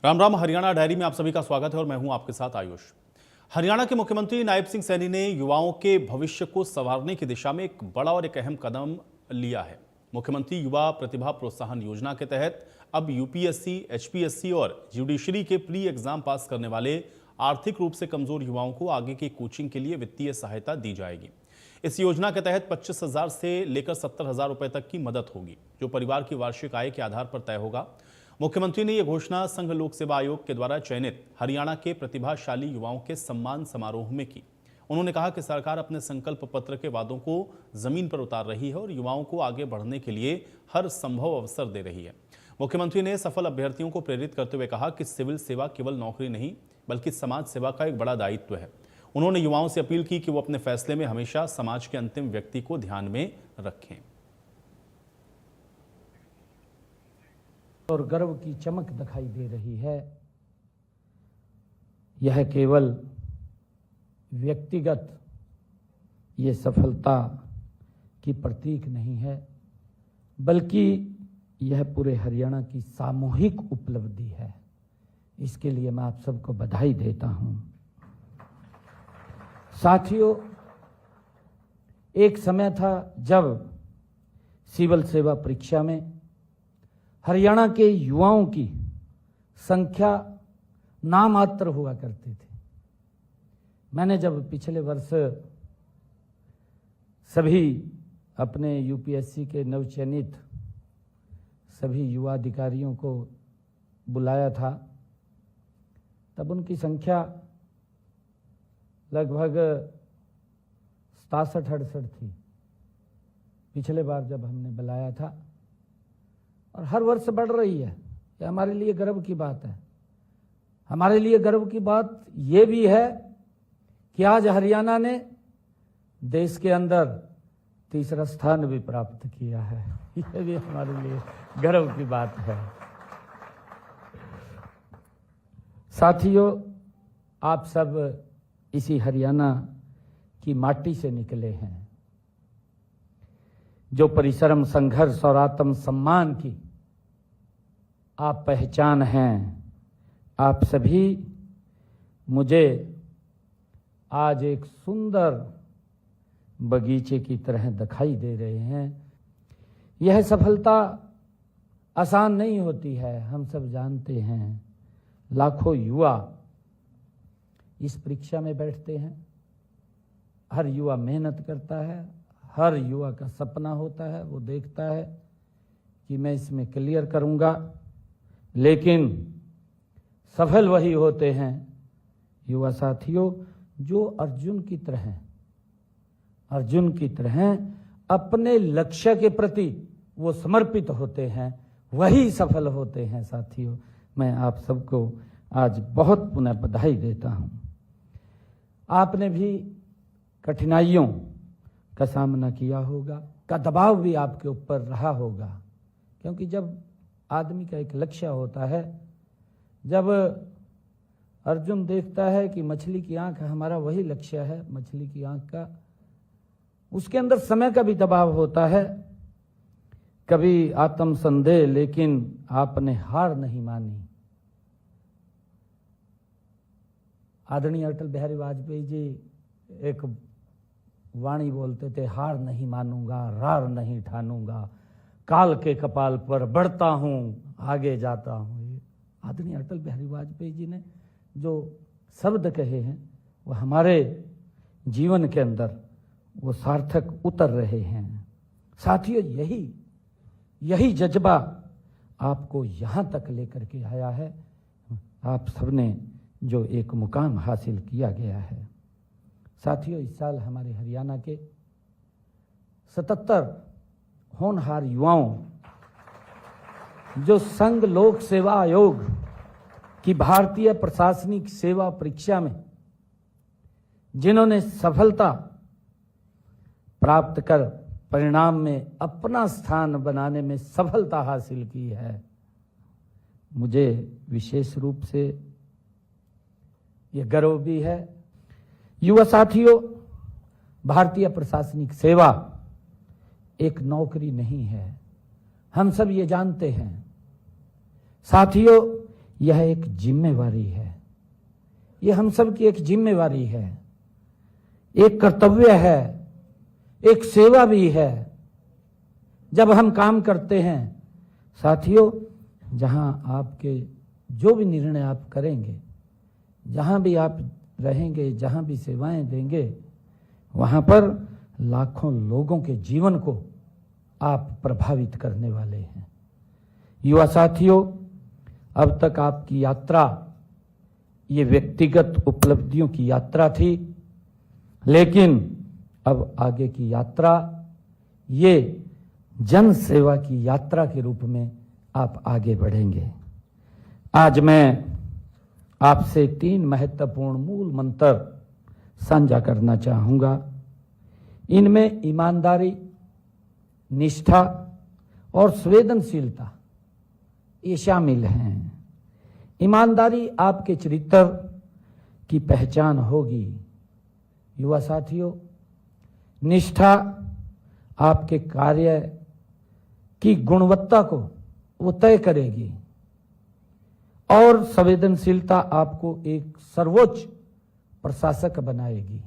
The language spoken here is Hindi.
राम राम। हरियाणा डायरी में आप सभी का स्वागत है और मैं हूं आपके साथ आयुष। हरियाणा के मुख्यमंत्री नायब सिंह सैनी ने युवाओं के भविष्य को संवारने की दिशा में एक बड़ा और एक अहम कदम लिया है। मुख्यमंत्री युवा प्रतिभा प्रोत्साहन योजना के तहत अब यूपीएससी, एचपीएससी और जुडिशरी के प्री एग्जाम पास करने वाले आर्थिक रूप से कमजोर युवाओं को आगे की कोचिंग के लिए वित्तीय सहायता दी जाएगी। इस योजना के तहत 25,000 से लेकर 70,000 रुपए तक की मदद होगी, जो परिवार की वार्षिक आय के आधार पर तय होगा। मुख्यमंत्री ने यह घोषणा संघ लोक सेवा आयोग के द्वारा चयनित हरियाणा के प्रतिभाशाली युवाओं के सम्मान समारोह में की। उन्होंने कहा कि सरकार अपने संकल्प पत्र के वादों को जमीन पर उतार रही है और युवाओं को आगे बढ़ने के लिए हर संभव अवसर दे रही है। मुख्यमंत्री ने सफल अभ्यर्थियों को प्रेरित करते हुए कहा कि सिविल सेवा केवल नौकरी नहीं बल्कि समाज सेवा का एक बड़ा दायित्व है। उन्होंने युवाओं से अपील की कि वो अपने फैसले में हमेशा समाज के अंतिम व्यक्ति को ध्यान में रखें। और गर्व की चमक दिखाई दे रही है। यह केवल व्यक्तिगत ये सफलता की प्रतीक नहीं है, बल्कि यह पूरे हरियाणा की सामूहिक उपलब्धि है। इसके लिए मैं आप सबको बधाई देता हूं। साथियों, एक समय था जब सिविल सेवा परीक्षा में हरियाणा के युवाओं की संख्या नामात्र हुआ करती थी। मैंने जब पिछले वर्ष सभी अपने यूपीएससी के नवचयनित सभी युवा अधिकारियों को बुलाया था, तब उनकी संख्या लगभग 67-68 थी पिछले बार जब हमने बुलाया था, और हर वर्ष बढ़ रही है। यह हमारे लिए गर्व की बात है। हमारे लिए गर्व की बात यह भी है कि आज हरियाणा ने देश के अंदर तीसरा स्थान भी प्राप्त किया है। यह भी हमारे लिए गर्व की बात है। साथियों, आप सब इसी हरियाणा की माटी से निकले हैं, जो परिश्रम, संघर्ष और आत्म सम्मान की आप पहचान हैं। आप सभी मुझे आज एक सुंदर बगीचे की तरह दिखाई दे रहे हैं। यह सफलता आसान नहीं होती है, हम सब जानते हैं। लाखों युवा इस परीक्षा में बैठते हैं। हर युवा मेहनत करता है, हर युवा का सपना होता है, वो देखता है कि मैं इसमें क्लियर करूंगा, लेकिन सफल वही होते हैं युवा साथियों जो अर्जुन की तरह अपने लक्ष्य के प्रति वो समर्पित होते हैं, वही सफल होते हैं। साथियों, मैं आप सबको आज बहुत पुनः बधाई देता हूं। आपने भी कठिनाइयों का सामना किया होगा, का दबाव भी आपके ऊपर रहा होगा, क्योंकि जब आदमी का एक लक्ष्य होता है, जब अर्जुन देखता है कि मछली की आंख हमारा वही लक्ष्य है, मछली की आंख का, उसके अंदर समय का भी दबाव होता है, कभी आत्म संदेह, लेकिन आपने हार नहीं मानी। आदरणीय अटल बिहारी वाजपेयी जी एक वाणी बोलते थे, हार नहीं मानूंगा, रार नहीं ठानूंगा, काल के कपाल पर बढ़ता हूं, आगे जाता हूं। आदरणीय अटल बिहारी वाजपेयी जी ने जो शब्द कहे हैं, वो हमारे जीवन के अंदर वो सार्थक उतर रहे हैं। साथियों, यही जज्बा आपको यहां तक लेकर के आया है। आप सबने जो एक मुकाम हासिल किया गया है। साथियों, इस साल हमारे हरियाणा के 77 होनहार युवाओं, जो संघ लोक सेवा आयोग की भारतीय प्रशासनिक सेवा परीक्षा में जिन्होंने सफलता प्राप्त कर परिणाम में अपना स्थान बनाने में सफलता हासिल की है, मुझे विशेष रूप से यह गर्व भी है। युवा साथियों, भारतीय प्रशासनिक सेवा एक नौकरी नहीं है, हम सब ये जानते हैं। साथियों, यह एक जिम्मेवारी है, यह हम सब की एक जिम्मेवारी है, एक कर्तव्य है, एक सेवा भी है। जब हम काम करते हैं साथियों, जहां आपके जो भी निर्णय आप करेंगे, जहां भी आप रहेंगे, जहां भी सेवाएं देंगे, वहां पर लाखों लोगों के जीवन को आप प्रभावित करने वाले हैं। युवा साथियों, अब तक आपकी यात्रा ये व्यक्तिगत उपलब्धियों की यात्रा थी, लेकिन अब आगे की यात्रा ये जन सेवा की यात्रा के रूप में आप आगे बढ़ेंगे। आज मैं आपसे 3 महत्वपूर्ण मूल मंत्र साझा करना चाहूंगा। इनमें ईमानदारी, निष्ठा और संवेदनशीलता ये शामिल हैं। ईमानदारी आपके चरित्र की पहचान होगी युवा साथियों। निष्ठा आपके कार्य की गुणवत्ता को वो तय करेगी और संवेदनशीलता आपको एक सर्वोच्च प्रशासक बनाएगी।